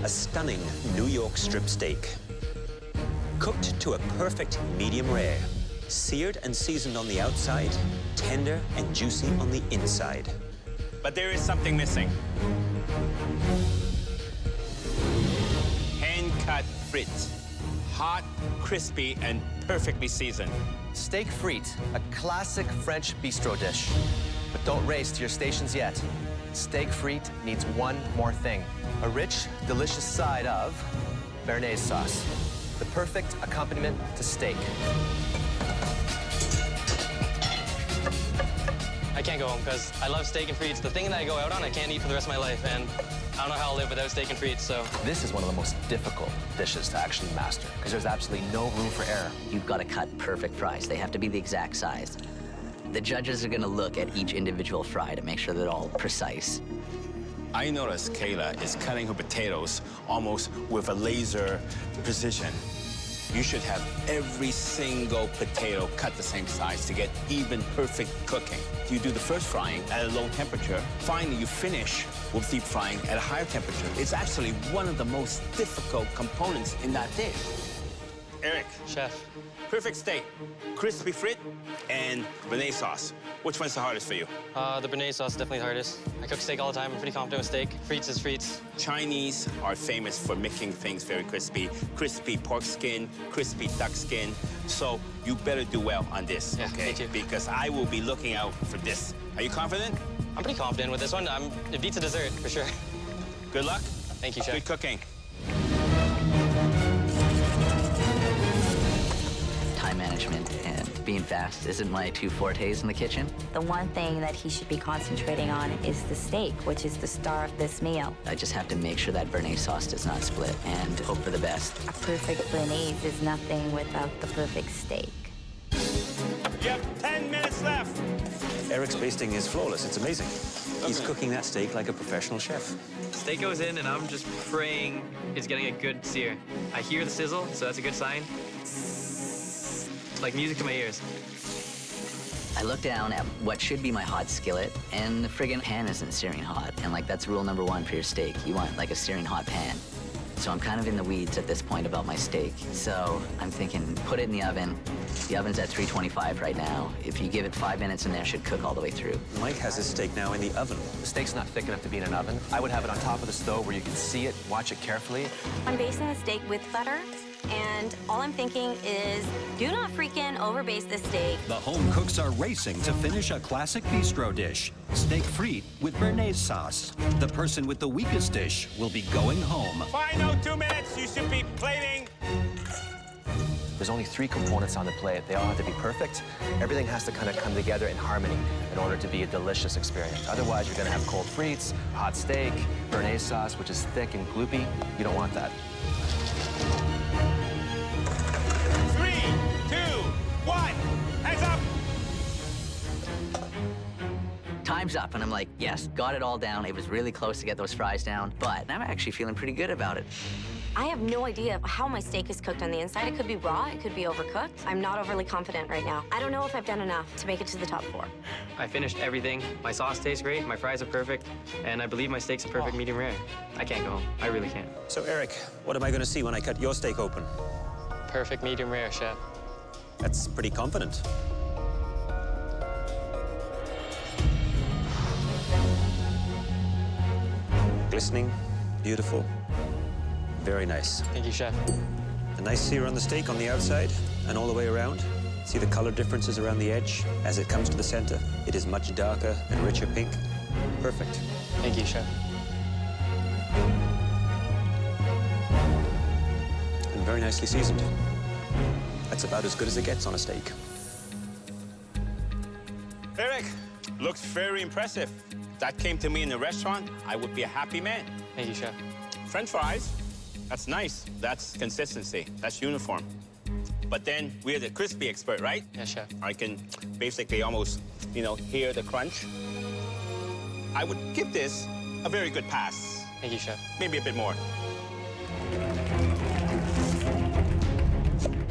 a stunning New York strip steak. Cooked to a perfect medium rare. Seared and seasoned on the outside, tender and juicy on the inside. But there is something missing. Hand-cut frites. Hot, crispy, and perfectly seasoned. Steak frites, a classic French bistro dish. But don't race to your stations yet. Steak frite needs one more thing. A rich, delicious side of béarnaise sauce. The perfect accompaniment to steak. I can't go home because I love steak and frites. The thing that I go out on, I can't eat for the rest of my life, and I don't know how I'll live without steak and frites, so. This is one of the most difficult dishes to actually master because there's absolutely no room for error. You've got to cut perfect fries. They have to be the exact size. The judges are going to look at each individual fry to make sure they're all precise. I noticed Kayla is cutting her potatoes almost with a laser precision. You should have every single potato cut the same size to get even perfect cooking. You do the first frying at a low temperature. Finally, you finish with deep frying at a higher temperature. It's actually one of the most difficult components in that dish. Eric. Chef. Perfect steak, crispy frit, and béarnaise sauce. Which one's the hardest for you? The béarnaise sauce is definitely the hardest. I cook steak all the time. I'm pretty confident with steak. Frites is frites. Chinese are famous for making things very crispy. Crispy pork skin, crispy duck skin. So you better do well on this, Yeah, okay? me too. Because I will be looking out for this. Are you confident? I'm pretty confident with this one. It beats a dessert, for sure. Good luck. Thank you, Chef. Good cooking. Time management and being fast isn't my two fortes in the kitchen. The one thing that he should be concentrating on is the steak, which is the star of this meal. I just have to make sure that béarnaise sauce does not split and hope for the best. A perfect béarnaise is nothing without the perfect steak. You have 10 minutes left. Eric's basting is flawless. It's amazing. He's cooking that steak like a professional chef. Steak goes in, and I'm just praying it's getting a good sear. I hear the sizzle, so that's a good sign. Like music to my ears. I look down at what should be my hot skillet, and the friggin' pan isn't searing hot. And like, that's rule number one for your steak. You want like a searing hot pan. So I'm kind of in the weeds at this point about my steak. So I'm thinking, put it in the oven. The oven's at 325 right now. If you give it 5 minutes in there, it should cook all the way through. Mike has his steak now in the oven. The steak's not thick enough to be in an oven. I would have it on top of the stove where you can see it, watch it carefully. I'm basting the steak with butter, and all I'm thinking is do not freaking overbaste this steak. The home cooks are racing to finish a classic bistro dish, steak frite with béarnaise sauce. The person with the weakest dish will be going home. Final 2 minutes. You should be plating. There's only 3 components on the plate. They all have to be perfect. Everything has to kind of come together in harmony in order to be a delicious experience. Otherwise, you're gonna have cold frites, hot steak, béarnaise sauce, which is thick and gloopy. You don't want that. 3, 2, 1. Hands up. Time's up, and I'm like, yes, got it all down. It was really close to get those fries down, but I'm actually feeling pretty good about it. I have no idea how my steak is cooked on the inside. It could be raw, it could be overcooked. I'm not overly confident right now. I don't know if I've done enough to make it to the top 4. I finished everything. My sauce tastes great, my fries are perfect, and I believe my steak's a perfect medium rare. I can't go home. I really can't. So, Eric, what am I going to see when I cut your steak open? Perfect medium rare, Chef. That's pretty confident. Glistening, beautiful, very nice. Thank you, Chef. A nice sear on the steak on the outside and all the way around. See the color differences around the edge as it comes to the center. It is much darker and richer pink. Perfect. Thank you, Chef. And very nicely seasoned. That's about as good as it gets on a steak. Eric, looks very impressive. If that came to me in a restaurant, I would be a happy man. Thank you, Chef. French fries, that's nice. That's consistency. That's uniform. But then we're the crispy expert, right? Yes, Chef. I can basically almost, hear the crunch. I would give this a very good pass. Thank you, Chef. Maybe a bit more.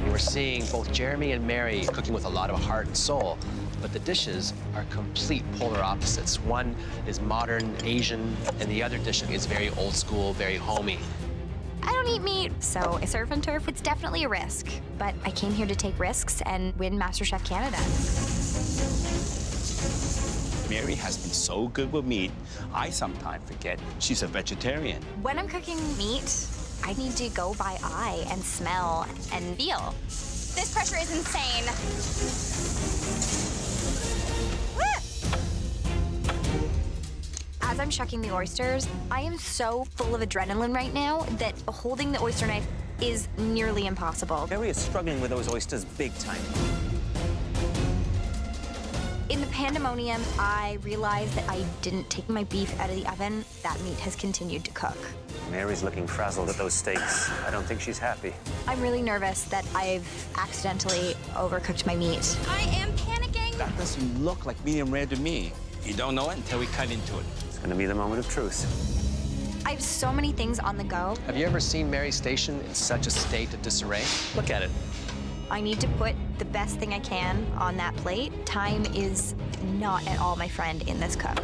We're seeing both Jeremy and Mary cooking with a lot of heart and soul, but the dishes are complete polar opposites. One is modern Asian, and the other dish is very old school, very homey. I don't eat meat. So surf and turf, it's definitely a risk. But I came here to take risks and win MasterChef Canada. Mary has been so good with meat, I sometimes forget she's a vegetarian. When I'm cooking meat, I need to go by eye and smell and feel. This pressure is insane. As I'm shucking the oysters, I am so full of adrenaline right now that holding the oyster knife is nearly impossible. Mary is struggling with those oysters big time. In the pandemonium, I realized that I didn't take my beef out of the oven. That meat has continued to cook. Mary's looking frazzled at those steaks. I don't think she's happy. I'm really nervous that I've accidentally overcooked my meat. I am panicking. That doesn't look like medium rare to me. You don't know it until we cut into it. It's gonna be the moment of truth. I have so many things on the go. Have you ever seen Mary's station in such a state of disarray? Look at it. I need to put the best thing I can on that plate. Time is not at all my friend in this cook.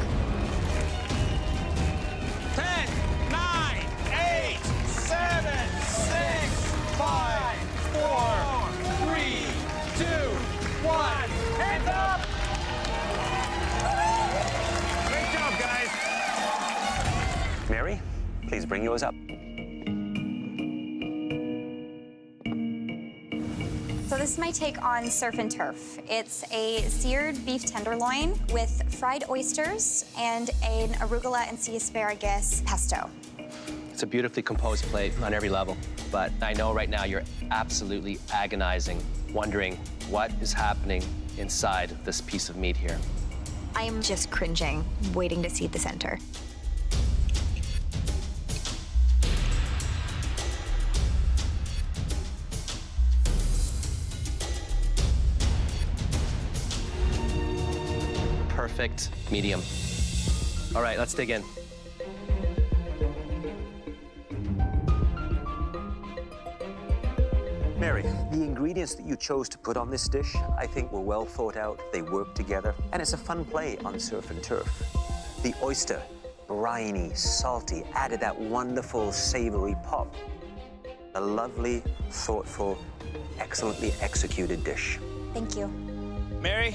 10, 9, 8, 7, 6, 5, 4, 3, 2, 1. Hands up! Great job, guys. Mary, please bring yours up. So this is my take on surf and turf. It's a seared beef tenderloin with fried oysters and an arugula and sea asparagus pesto. It's a beautifully composed plate on every level, but I know right now you're absolutely agonizing, wondering what is happening inside this piece of meat here. I am just cringing, waiting to see the center. Perfect medium. All right, let's dig in. Mary, the ingredients that you chose to put on this dish, I think were well thought out. They work together, and it's a fun play on surf and turf. The oyster, briny, salty, added that wonderful savory pop. A lovely, thoughtful, excellently executed dish. Thank you. Mary,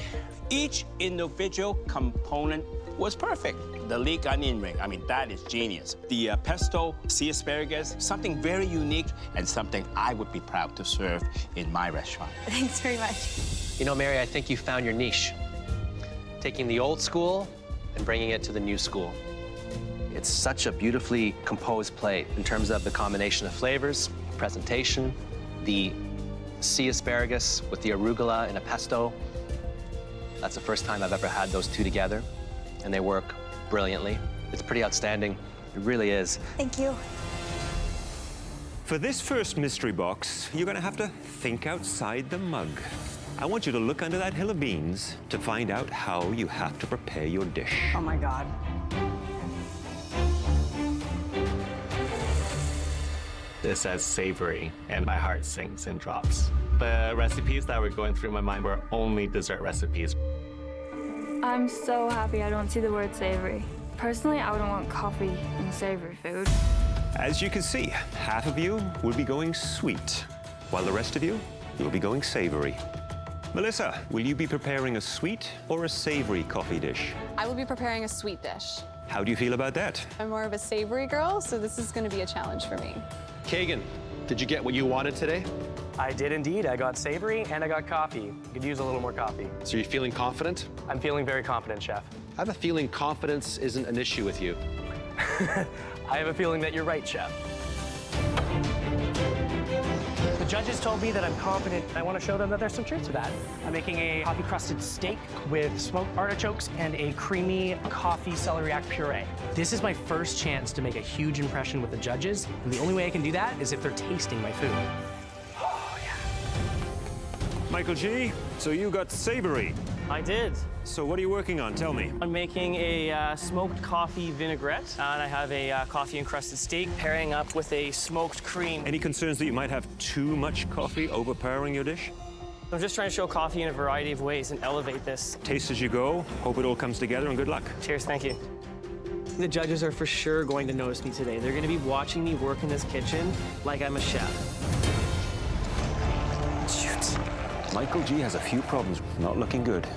each individual component was perfect. The leek onion ring, I mean, that is genius. The pesto, sea asparagus, something very unique and something I would be proud to serve in my restaurant. Thanks very much. You know, Mary, I think you found your niche. Taking the old school and bringing it to the new school. It's such a beautifully composed plate in terms of the combination of flavors, presentation, the sea asparagus with the arugula and a pesto. That's the first time I've ever had those two together, and they work brilliantly. It's pretty outstanding. It really is. Thank you. For this first mystery box, you're gonna have to think outside the mug. I want you to look under that hill of beans to find out how you have to prepare your dish. Oh my God. This says Savory, and my heart sinks and drops. The recipes that were going through my mind were only dessert recipes. I'm so happy I don't see the word savory. Personally, I wouldn't want coffee in savory food. As you can see, half of you will be going sweet, while the rest of you will be going savory. Melissa, will you be preparing a sweet or a savory coffee dish? I will be preparing a sweet dish. How do you feel about that? I'm more of a savory girl, so this is going to be a challenge for me. Kagan, did you get what you wanted today? I did indeed. I got savory and I got coffee. Could use a little more coffee. So you're feeling confident? I'm feeling very confident, Chef. I have a feeling confidence isn't an issue with you. I have a feeling that you're right, Chef. The judges told me that I'm confident. I want to show them that there's some truth to that. I'm making a coffee-crusted steak with smoked artichokes and a creamy coffee celeriac puree. This is my first chance to make a huge impression with the judges, and the only way I can do that is if they're tasting my food. Oh, yeah. Michael G., so you got savory. I did. So what are you working on? Tell me. I'm making a smoked coffee vinaigrette, and I have a coffee-encrusted steak pairing up with a smoked cream. Any concerns that you might have too much coffee overpowering your dish? I'm just trying to show coffee in a variety of ways and elevate this. Taste as you go. Hope it all comes together, and good luck. Cheers, thank you. The judges are for sure going to notice me today. They're going to be watching me work in this kitchen like I'm a chef. Shoot. Michael G has a few problems. Not looking good.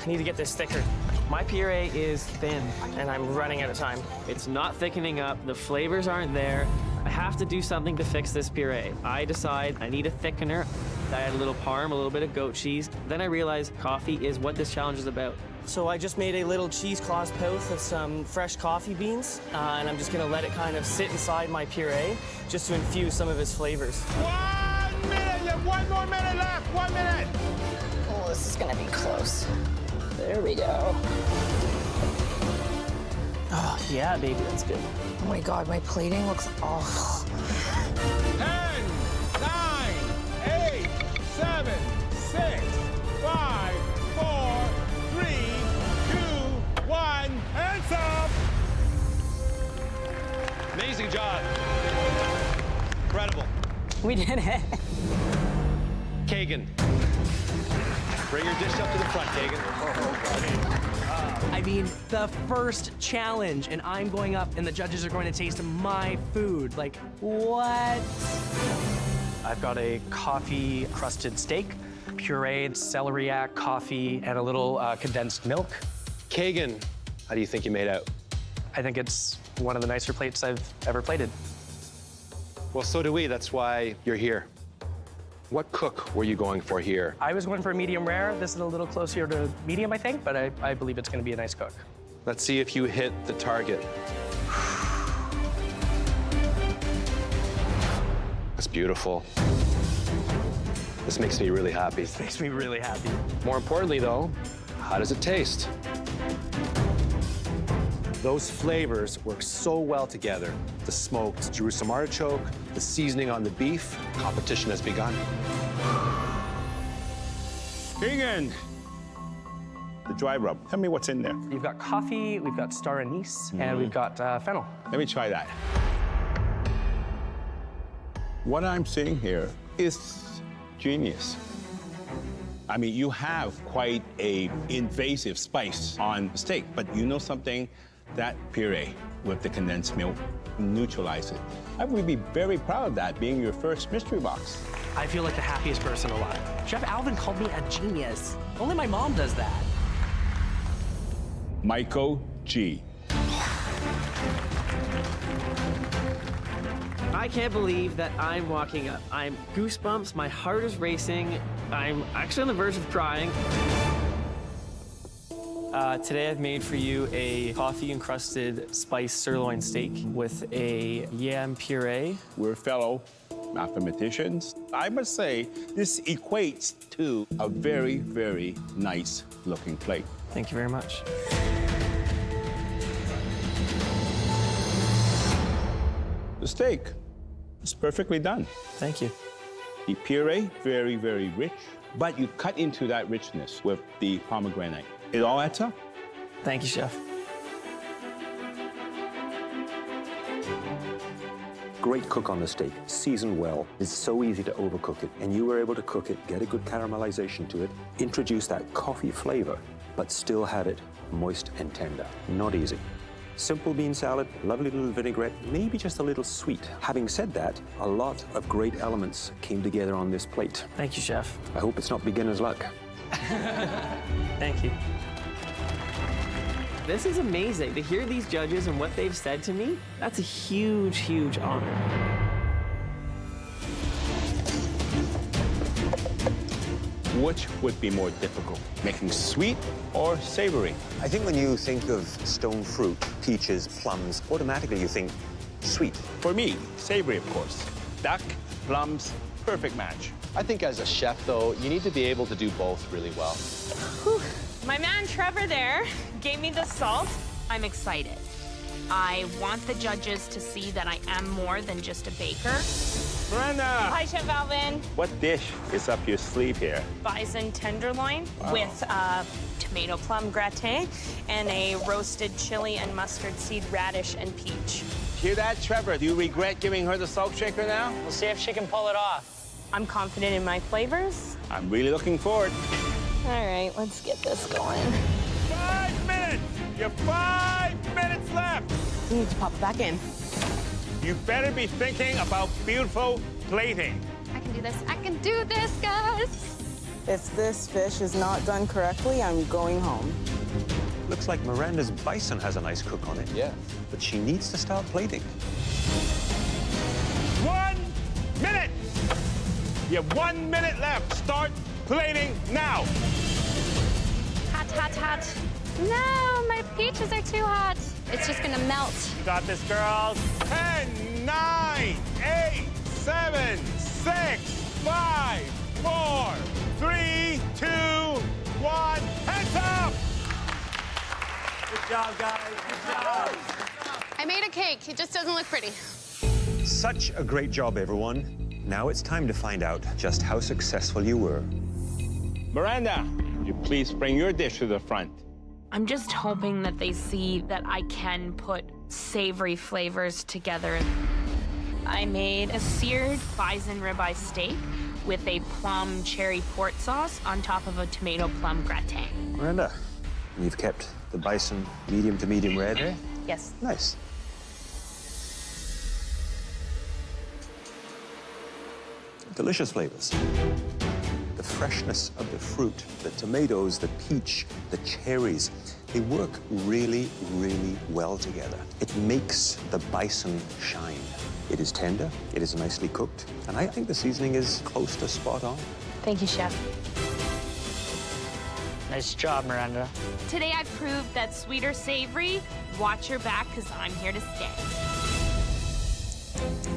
I need to get this thicker. My puree is thin, and I'm running out of time. It's not thickening up. The flavors aren't there. I have to do something to fix this puree. I decide I need a thickener. I add a little parm, a little bit of goat cheese. Then I realize coffee is what this challenge is about. So I just made a little cheesecloth pot of some fresh coffee beans, and I'm just gonna let it kind of sit inside my puree just to infuse some of its flavors. 1 minute, you have 1 more minute left, 1 minute. Oh, this is gonna be close. There we go. Oh, yeah, baby, that's good. Oh my God, my plating looks awful. 10, 9, 8, 7, 6, 5, 4, 3, 2, 1, hands up! Amazing job. Incredible. We did it. Kagan, bring your dish up to the front, Kagan. I mean, the first challenge, and I'm going up, and the judges are going to taste my food. Like, what? I've got a coffee-crusted steak, pureed celeriac, coffee, and a little condensed milk. Kagan, how do you think you made out? I think it's one of the nicer plates I've ever plated. Well, so do we. That's why you're here. What cook were you going for here? I was going for a medium rare. This is a little closer to medium, I think, but I believe it's going to be a nice cook. Let's see if you hit the target. That's beautiful. This makes me really happy. This makes me really happy. More importantly, though, how does it taste? Those flavors work so well together. The smoked Jerusalem artichoke, the seasoning on the beef. Competition has begun. Keegan, the dry rub. Tell me what's in there. You've got coffee, we've got star anise, and we've got fennel. Let me try that. What I'm seeing here is genius. I mean, you have quite a invasive spice on the steak, but you know something? That puree with the condensed milk neutralize it. I would be very proud of that being your first mystery box. I feel like the happiest person alive. Chef Alvin called me a genius. Only my mom does that. Michael G. I can't believe that I'm walking up. I'm goosebumps, my heart is racing. I'm actually on the verge of crying. Today I've made for you a coffee-encrusted spiced sirloin steak with a yam puree. We're fellow mathematicians. I must say, this equates to a very, very nice looking plate. Thank you very much. The steak is perfectly done. Thank you. The puree, very, very rich, but you cut into that richness with the pomegranate. It all adds up. Thank you, Chef. Great cook on the steak, seasoned well. It's so easy to overcook it, and you were able to cook it, get a good caramelization to it, introduce that coffee flavor, but still have it moist and tender. Not easy. Simple bean salad, lovely little vinaigrette, maybe just a little sweet. Having said that, a lot of great elements came together on this plate. Thank you, Chef. I hope it's not beginner's luck. Thank you. This is amazing. To hear these judges and what they've said to me, that's a huge, huge honor. Which would be more difficult, making sweet or savory? I think when you think of stone fruit, peaches, plums, automatically you think sweet. For me, savory, of course. Duck, plums, perfect match. I think as a chef, though, you need to be able to do both really well. Whew. My man Trevor there gave me the salt. I'm excited. I want the judges to see that I am more than just a baker. Brenda! Hi, Chef Alvin. What dish is up your sleeve here? Bison tenderloin with tomato plum gratin and a roasted chili and mustard seed radish and peach. Hear that, Trevor? Do you regret giving her the salt shaker now? We'll see if she can pull it off. I'm confident in my flavors. I'm really looking forward. All right, let's get this going. 5 minutes! You have 5 minutes left! You need to pop it back in. You better be thinking about beautiful plating. I can do this. I can do this, guys. If this fish is not done correctly, I'm going home. Looks like Miranda's Bison has a nice cook on it. Yeah. But she needs to start plating. 1 minute! You have 1 minute left. Start plating now. Hot, hot, hot. No, my peaches are too hot. It's just gonna melt. You got this, girls. 10, 9, 8, 7, 6, 5, 4, 3, 2, 1. Hands up! Good job, guys. Good job. I made a cake. It just doesn't look pretty. Such a great job, everyone. Now it's time to find out just how successful you were. Miranda, would you please bring your dish to the front? I'm just hoping that they see that I can put savory flavors together. I made a seared bison ribeye steak with a plum cherry port sauce on top of a tomato plum gratin. Miranda, you've kept the bison medium to medium rare there? Yes. Nice. Delicious flavors. The freshness of the fruit, the tomatoes, the peach, the cherries, they work really, really well together. It makes the bison shine. It is tender, it is nicely cooked, and I think the seasoning is close to spot on. Thank you, Chef. Nice job, Miranda. Today I proved that sweet or savory, watch your back because I'm here to stay.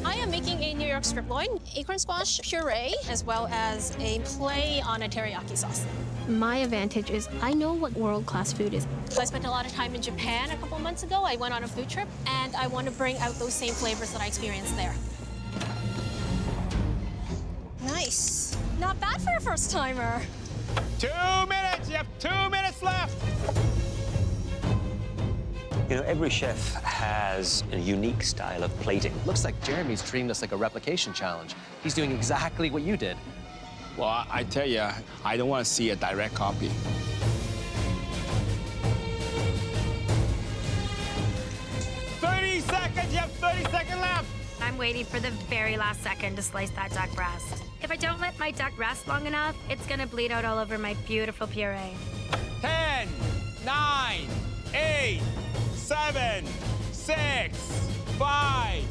I am making a New York strip loin, acorn squash puree, as well as a play on a teriyaki sauce. My advantage is I know what world-class food is. So I spent a lot of time in Japan a couple months ago. I went on a food trip, and I want to bring out those same flavors that I experienced there. Nice. Not bad for a first-timer. 2 minutes. You have 2 minutes left. You know, every chef has a unique style of plating. Looks like Jeremy's treating this like a replication challenge. He's doing exactly what you did. Well, I tell you, I don't want to see a direct copy. 30 seconds. You have 30 seconds left. I'm waiting for the very last second to slice that duck breast. If I don't let my duck rest long enough, it's gonna bleed out all over my beautiful puree. 10, 9, 8, 7, 6, 5,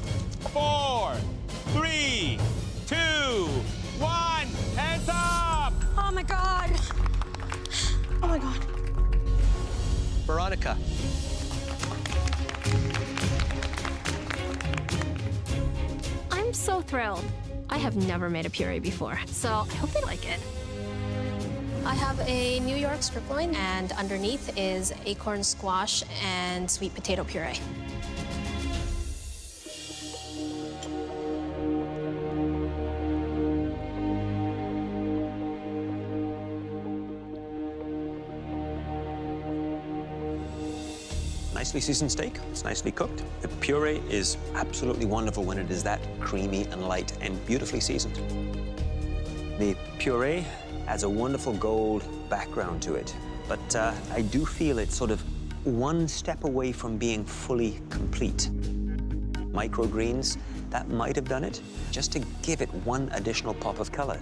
4, 3, 2, 1. Hands up! Oh, my God. Oh, my God. Veronica. I'm so thrilled. I have never made a puree before, so I hope they like it. I have a New York strip loin, and underneath is acorn squash and sweet potato puree. Nicely seasoned steak, it's nicely cooked. The puree is absolutely wonderful when it is that creamy and light and beautifully seasoned. The puree adds a wonderful gold background to it, but I do feel it's sort of one step away from being fully complete. Microgreens, that might have done it, just to give it one additional pop of color.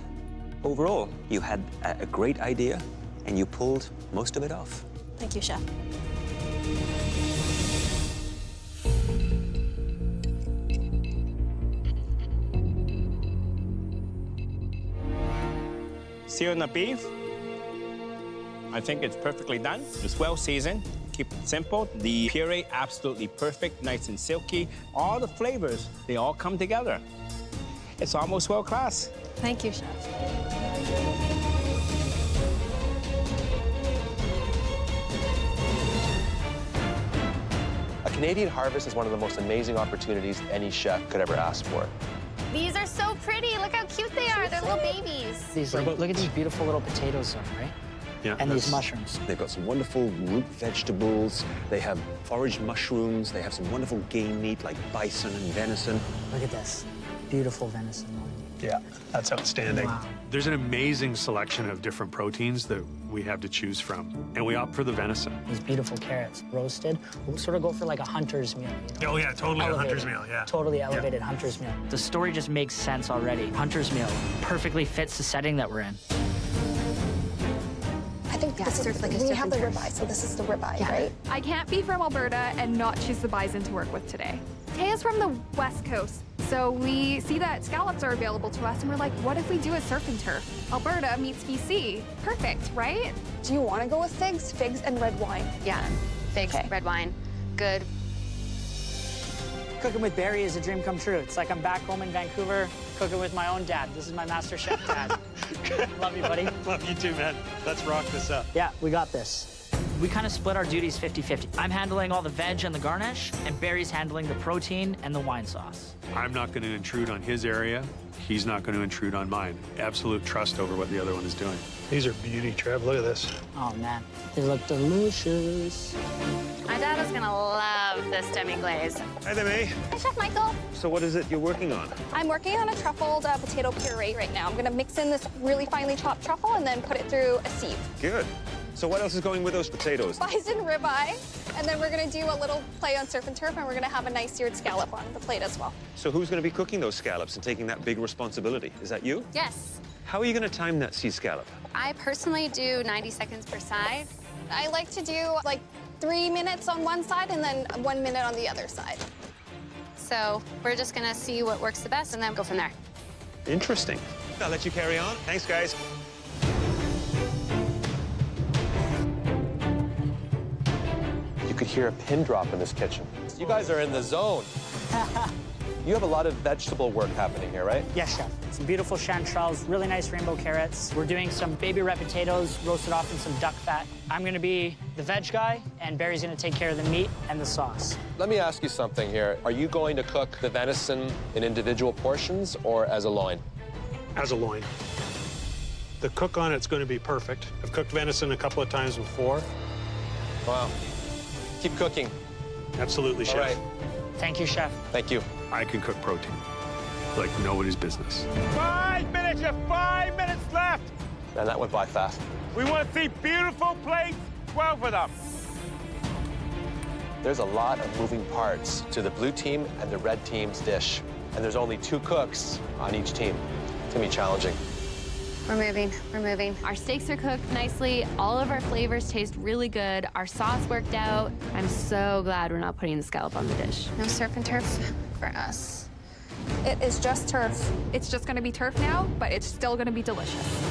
Overall, you had a great idea, and you pulled most of it off. Thank you, Chef. Searing the beef, I think it's perfectly done. It's well seasoned. Keep it simple. The puree, absolutely perfect, nice and silky. All the flavors, they all come together. It's almost world class. Thank you, Chef. A Canadian harvest is one of the most amazing opportunities any chef could ever ask for. These are so pretty. Look how cute they are. They're little babies. Look at these beautiful little potatoes, right? Yeah, And these mushrooms. They've got some wonderful root vegetables. They have foraged mushrooms. They have some wonderful game meat like bison and venison. Look at this. Beautiful venison. Yeah, that's outstanding. Wow. There's an amazing selection of different proteins that we have to choose from, and we opt for the venison. These beautiful carrots, roasted. We'll sort of go for like a hunter's meal. You know? Oh yeah, totally Elevated. a hunter's meal, yeah. Totally elevated hunter's meal. The story just makes sense already. Hunter's meal perfectly fits the setting that we're in. I think this is, we have the ribeye, so this is the ribeye, right? I can't be from Alberta and not choose the bison to work with today. Taya's from the West Coast, so we see that scallops are available to us, and we're like, what if we do a surf and turf? Alberta meets BC. Perfect, right? Do you want to go with figs? Figs and red wine. Yeah, figs, red wine, good. Cooking with Barry is a dream come true. It's like I'm back home in Vancouver, cooking with my own dad. This is my MasterChef dad. Love you, buddy. Love you too, man. Let's rock this up. Yeah, we got this. We kind of split our duties 50-50. I'm handling all the veg and the garnish, and Barry's handling the protein and the wine sauce. I'm not going to intrude on his area. He's not going to intrude on mine. Absolute trust over what the other one is doing. These are beauty, Trev. Look at this. Oh, man. They look delicious. My dad is gonna love this demi-glaze. Hi there, May. Hi, Chef Michael. So what is it you're working on? I'm working on a truffled potato puree right now. I'm gonna mix in this really finely chopped truffle and then put it through a sieve. Good. So what else is going with those potatoes? Bison ribeye, and then we're gonna do a little play on surf and turf, and we're gonna have a nice seared scallop on the plate as well. So who's going to be cooking those scallops and taking that big responsibility? Is that you? Yes. How are you going to time that sea scallop? I personally do 90 seconds per side. I like to do like 3 minutes on one side and then 1 minute on the other side. So we're just gonna see what works the best and then go from there. Interesting. I'll let you carry on. Thanks, guys. You could hear a pin drop in this kitchen. You guys are in the zone. You have a lot of vegetable work happening here, right? Yes, chef. Some beautiful chanterelles, really nice rainbow carrots. We're doing some baby red potatoes roasted off in some duck fat. I'm gonna be the veg guy, and Barry's gonna take care of the meat and the sauce. Let me ask you something here. Are you going to cook the venison in individual portions or as a loin? As a loin. The cook on it's going to be perfect. I've cooked venison a couple of times before. Wow. Keep cooking. Absolutely, Chef. All right. Thank you, Chef. Thank you. I can cook protein like nobody's business. 5 minutes, you have 5 minutes left. And that went by fast. We want to see beautiful plates, 12 of them. There's a lot of moving parts to the blue team and the red team's dish. And there's only 2 cooks on each team. It's gonna be challenging. We're moving, we're moving. Our steaks are cooked nicely. All of our flavors taste really good. Our sauce worked out. I'm so glad we're not putting the scallop on the dish. No surf and turf for us. It is just turf. It's just gonna be turf now, but it's still gonna be delicious.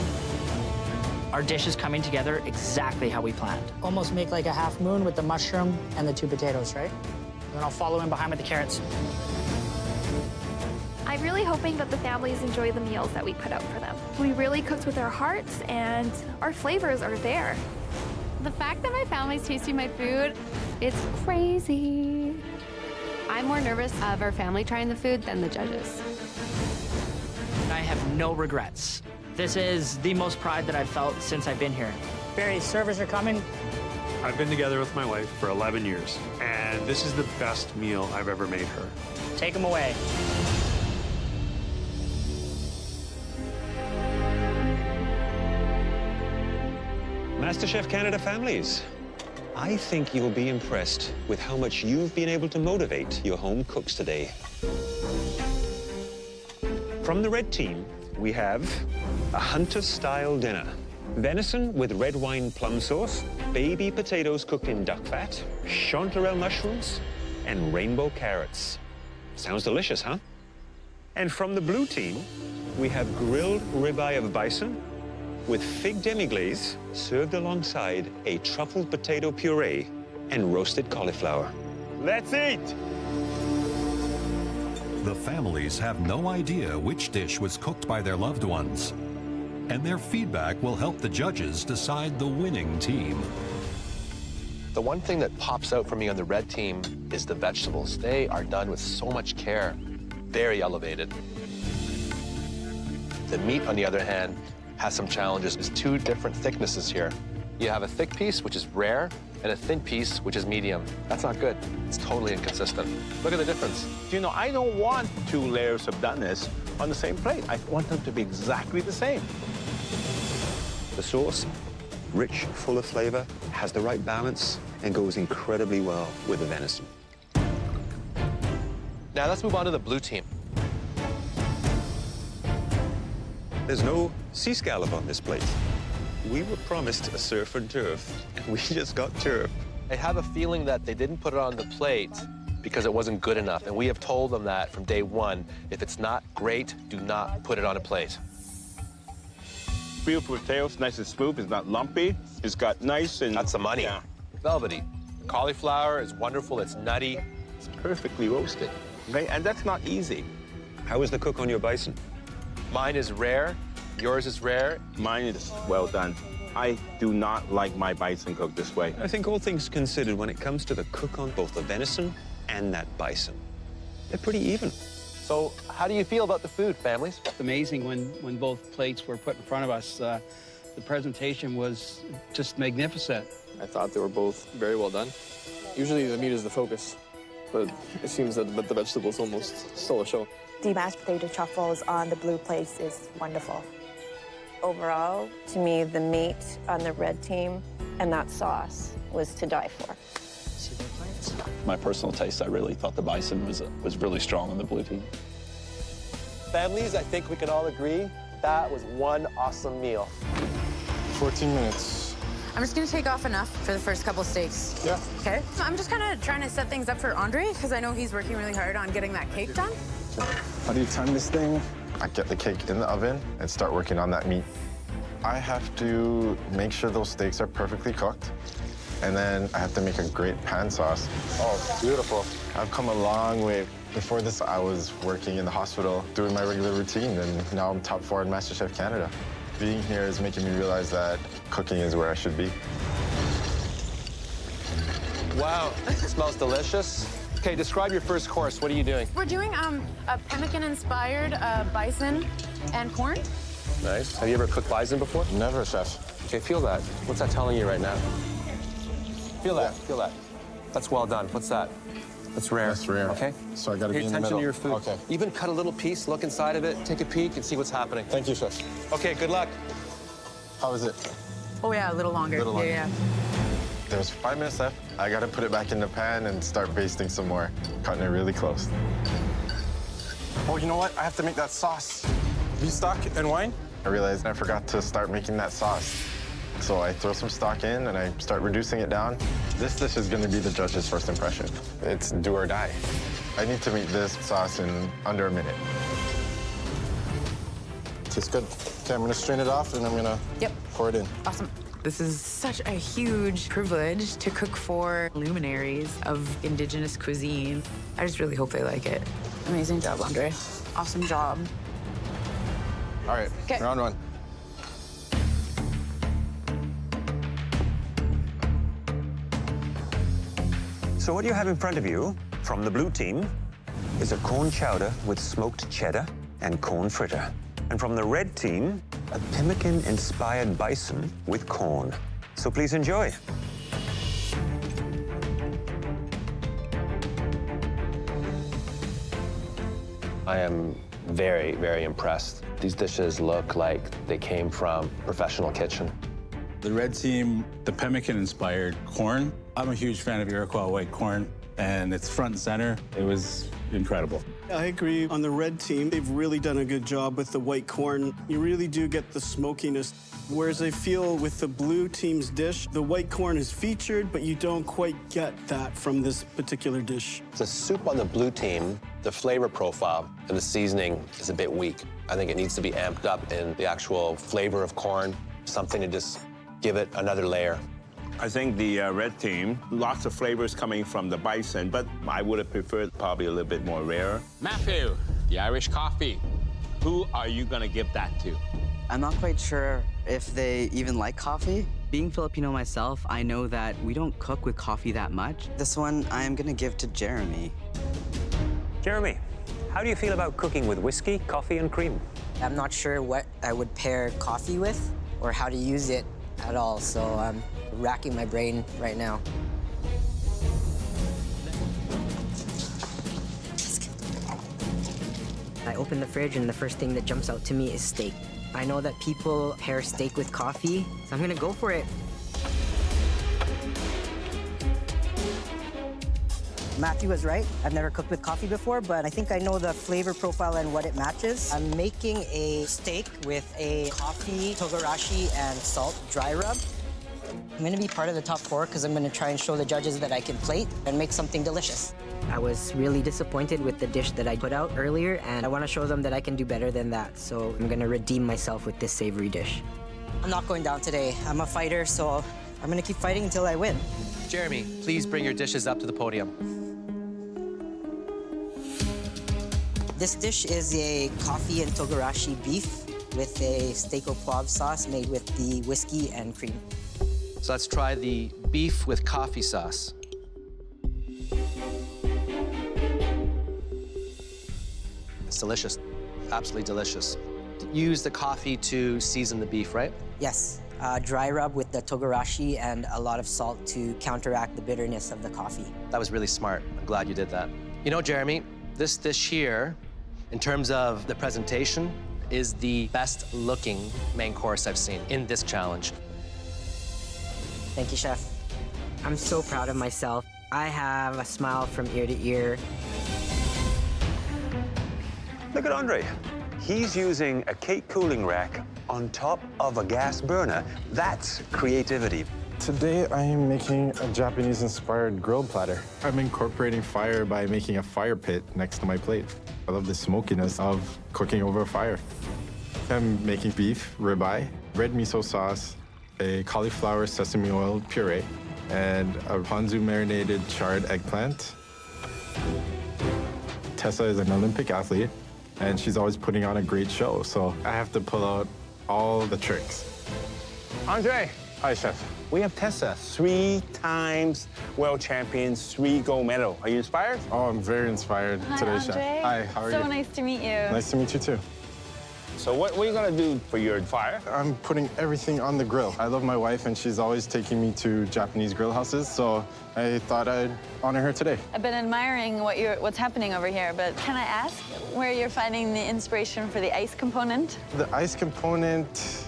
Our dish is coming together exactly how we planned. Almost make like a half moon with the mushroom and the 2 potatoes, right? And then I'll follow in behind with the carrots. I'm really hoping that the families enjoy the meals that we put out for them. We really cooked with our hearts, and our flavors are there. The fact that my family's tasting my food, it's crazy. I'm more nervous of our family trying the food than the judges. I have no regrets. This is the most pride that I've felt since I've been here. Barry, servers are coming. I've been together with my wife for 11 years, and this is the best meal I've ever made her. Take them away. MasterChef Canada families, I think you'll be impressed with how much you've been able to motivate your home cooks today. From the red team, we have a hunter-style dinner. Venison with red wine plum sauce, baby potatoes cooked in duck fat, chanterelle mushrooms, and rainbow carrots. Sounds delicious, huh? And from the blue team, we have grilled ribeye of bison with fig demi-glaze served alongside a truffled potato puree and roasted cauliflower. Let's eat. The families have no idea which dish was cooked by their loved ones, and their feedback will help the judges decide the winning team. The one thing that pops out for me on the red team is the vegetables. They are done with so much care, very elevated. The meat, on the other hand, has some challenges. There's 2 different thicknesses here. You have a thick piece, which is rare, and a thin piece, which is medium. That's not good. It's totally inconsistent. Look at the difference. You know, I don't want 2 layers of doneness on the same plate. I want them to be exactly the same. The sauce, rich, full of flavor, has the right balance, and goes incredibly well with the venison. Now let's move on to the blue team. There's no sea scallop on this plate. We were promised a surf and turf, and we just got turf. I have a feeling that they didn't put it on the plate because it wasn't good enough, and we have told them that from day one. If it's not great, do not put it on a plate. Beautiful potatoes, nice and smooth. It's not lumpy. It's got nice and... That's the money. Yeah. Velvety. The cauliflower is wonderful. It's nutty. It's perfectly roasted. Okay? And that's not easy. How is the cook on your bison? Mine is rare. Yours is rare. Mine is well done. I do not like my bison cooked this way. I think all things considered, when it comes to the cook on both the venison and that bison, they're pretty even. So how do you feel about the food, families? It's amazing when both plates were put in front of us. The presentation was just magnificent. I thought they were both very well done. Usually the meat is the focus, but it seems that the vegetables almost stole the show. The mashed potato truffles on the blue plates is wonderful. Overall, to me, the meat on the red team and that sauce was to die for. My personal taste, I really thought the bison was really strong on the blue team. Families, I think we can all agree that was one awesome meal. 14 minutes. I'm just gonna take off enough for the first couple steaks. Yeah. Okay. I'm just kind of trying to set things up for Andre because I know he's working really hard on getting that cake done. How do you time this thing? I get the cake in the oven and start working on that meat. I have to make sure those steaks are perfectly cooked. And then I have to make a great pan sauce. Oh, beautiful. I've come a long way. Before this, I was working in the hospital, doing my regular routine, and now I'm top 4 in MasterChef Canada. Being here is making me realize that cooking is where I should be. Wow, it smells delicious. Okay, describe your first course. What are you doing? We're doing a Pemmican-inspired bison and corn. Nice. Have you ever cooked bison before? Never, chef. Okay, feel that. What's that telling you right now? Feel that, feel that. That's well done. What's that? That's rare. That's rare. Okay? So I gotta Pay be in the attention middle. to your food. Okay. Even cut a little piece, look inside of it, take a peek, and see what's happening. Thank you, chef. Okay, good luck. How is it? Oh, yeah, a little longer. Little longer. Yeah. There's 5 minutes left. I gotta put it back in the pan and start basting some more. Cutting it really close. Oh, you know what? I have to make that sauce. Beef stock and wine? I realized I forgot to start making that sauce. So I throw some stock in and I start reducing it down. This dish is gonna be the judge's first impression. It's do or die. I need to make this sauce in under a minute. Tastes good. Okay, I'm gonna strain it off and I'm gonna pour it in. Awesome. This is such a huge privilege to cook for luminaries of Indigenous cuisine. I just really hope they like it. Amazing job, Andre. Awesome job. All right, round 1. So what you have in front of you from the blue team is a corn chowder with smoked cheddar and corn fritter. And from the red team, a pemmican-inspired bison with corn. So please enjoy. I am very, very impressed. These dishes look like they came from a professional kitchen. The red team, the pemmican-inspired corn. I'm a huge fan of Iroquois white corn, and it's front and center. It was incredible. I agree. On the red team, they've really done a good job with the white corn. You really do get the smokiness. Whereas I feel with the blue team's dish, the white corn is featured, but you don't quite get that from this particular dish. The soup on the blue team, the flavor profile and the seasoning is a bit weak. I think it needs to be amped up in the actual flavor of corn, something to just give it another layer. I think the red team, lots of flavors coming from the bison, but I would have preferred probably a little bit more rare. Matthew, the Irish coffee. Who are you gonna give that to? I'm not quite sure if they even like coffee. Being Filipino myself, I know that we don't cook with coffee that much. This one I am gonna give to Jeremy. Jeremy, how do you feel about cooking with whiskey, coffee, and cream? I'm not sure what I would pair coffee with or how to use it at all, so I'm racking my brain right now. I open the fridge and the first thing that jumps out to me is steak. I know that people pair steak with coffee, so I'm gonna go for it. Matthew was right. I've never cooked with coffee before, but I think I know the flavor profile and what it matches. I'm making a steak with a coffee, togarashi, and salt dry rub. I'm gonna be part of the top 4 because I'm gonna try and show the judges that I can plate and make something delicious. I was really disappointed with the dish that I put out earlier, and I wanna show them that I can do better than that, so I'm gonna redeem myself with this savory dish. I'm not going down today. I'm a fighter, so I'm gonna keep fighting until I win. Jeremy, please bring your dishes up to the podium. This dish is a coffee and togarashi beef with a steak au poivre sauce made with the whiskey and cream. So let's try the beef with coffee sauce. It's delicious, absolutely delicious. Use the coffee to season the beef, right? Yes, dry rub with the togarashi and a lot of salt to counteract the bitterness of the coffee. That was really smart. I'm glad you did that. You know, Jeremy, this dish here, in terms of the presentation, is the best looking main course I've seen in this challenge. Thank you, Chef. I'm so proud of myself. I have a smile from ear to ear. Look at Andre. He's using a cake cooling rack on top of a gas burner. That's creativity. Today, I am making a Japanese-inspired grilled platter. I'm incorporating fire by making a fire pit next to my plate. I love the smokiness of cooking over a fire. I'm making beef ribeye, red miso sauce, a cauliflower sesame oil puree, and a ponzu marinated charred eggplant. Tessa is an Olympic athlete, and she's always putting on a great show, so I have to pull out all the tricks. Andre. Hi, Chef. We have Tessa, 3 times world champion, 3 gold medal. Are you inspired? Oh, I'm very inspired today, Andre. Chef. Hi, how are you? So nice to meet you. Nice to meet you, too. So what are you gonna do for your fire? I'm putting everything on the grill. I love my wife, and she's always taking me to Japanese grill houses, so I thought I'd honor her today. I've been admiring what's happening over here, but can I ask where you're finding the inspiration for the ice component? The ice component,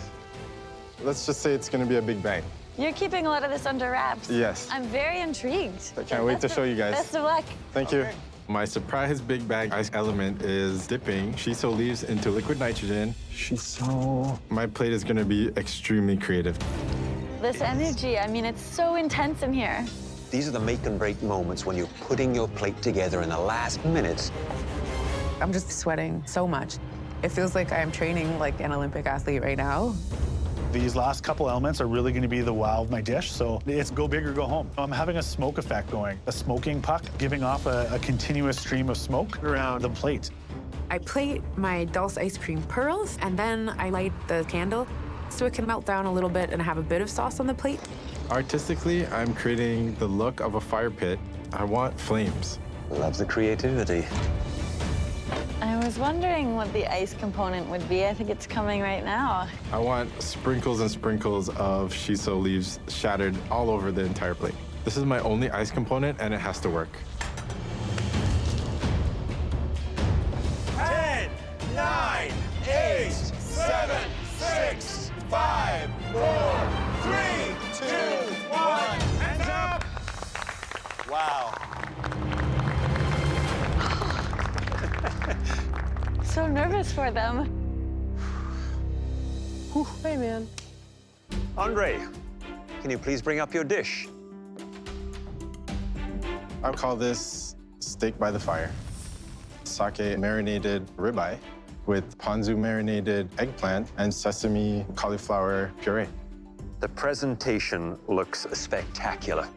let's just say it's gonna be a big bang. You're keeping a lot of this under wraps. Yes. I'm very intrigued. I can't wait to show you guys. Best of luck. Thank you. My surprise big bang ice element is dipping shiso leaves into liquid nitrogen. Shiso. My plate is gonna be extremely creative. This energy, I mean, it's so intense in here. These are the make and break moments when you're putting your plate together in the last minutes. I'm just sweating so much. It feels like I'm training like an Olympic athlete right now. These last couple elements are really going to be the wow of my dish, so it's go big or go home. I'm having a smoke effect going, a smoking puck, giving off a continuous stream of smoke around the plate. I plate my dulce ice cream pearls, and then I light the candle so it can melt down a little bit and have a bit of sauce on the plate. Artistically, I'm creating the look of a fire pit. I want flames. Love the creativity. I was wondering what the ice component would be. I think it's coming right now. I want sprinkles and sprinkles of shiso leaves shattered all over the entire plate. This is my only ice component, and it has to work. 10, 9, 8, 7, 6, 5, 4, 3, 2, 1. Hands up! Wow. So nervous for them. Hey, man. Andre, can you please bring up your dish? I call this steak by the fire. Sake marinated ribeye with ponzu marinated eggplant and sesame cauliflower puree. The presentation looks spectacular.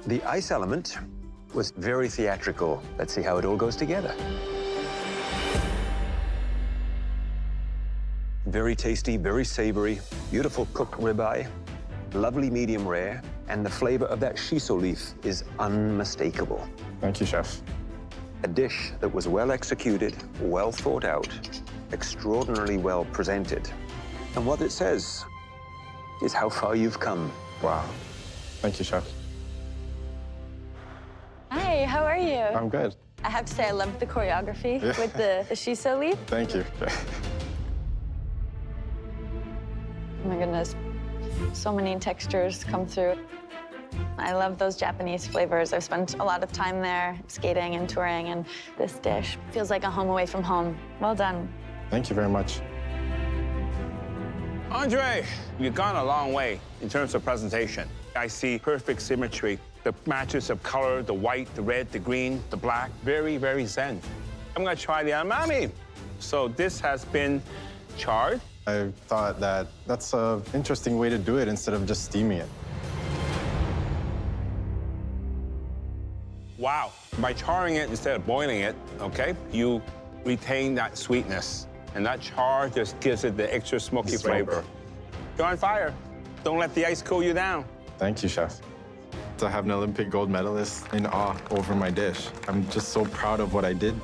The ice element was very theatrical. Let's see how it all goes together. Very tasty, very savory, beautiful cooked ribeye, lovely medium rare, and the flavor of that shiso leaf is unmistakable. Thank you, Chef. A dish that was well executed, well thought out, extraordinarily well presented. And what it says, is how far you've come. Wow. Thank you, Chef. Hi, how are you? I'm good. I have to say, I loved the choreography Yeah. with the shiso leaf. Thank you. Oh my goodness, so many textures come through. I love those Japanese flavors. I've spent a lot of time there skating and touring, and this dish feels like a home away from home. Well done. Thank you very much. Andre, you've gone a long way in terms of presentation. I see perfect symmetry. The matches of color, the white, the red, the green, the black, very, very zen. I'm gonna try the amami. So this has been charred. I thought that that's an interesting way to do it instead of just steaming it. Wow. By charring it instead of boiling it, okay, you retain that sweetness. And that char just gives it the extra smoky flavor. You're on fire. Don't let the ice cool you down. Thank you, Chef. To have an Olympic gold medalist in awe over my dish. I'm just so proud of what I did.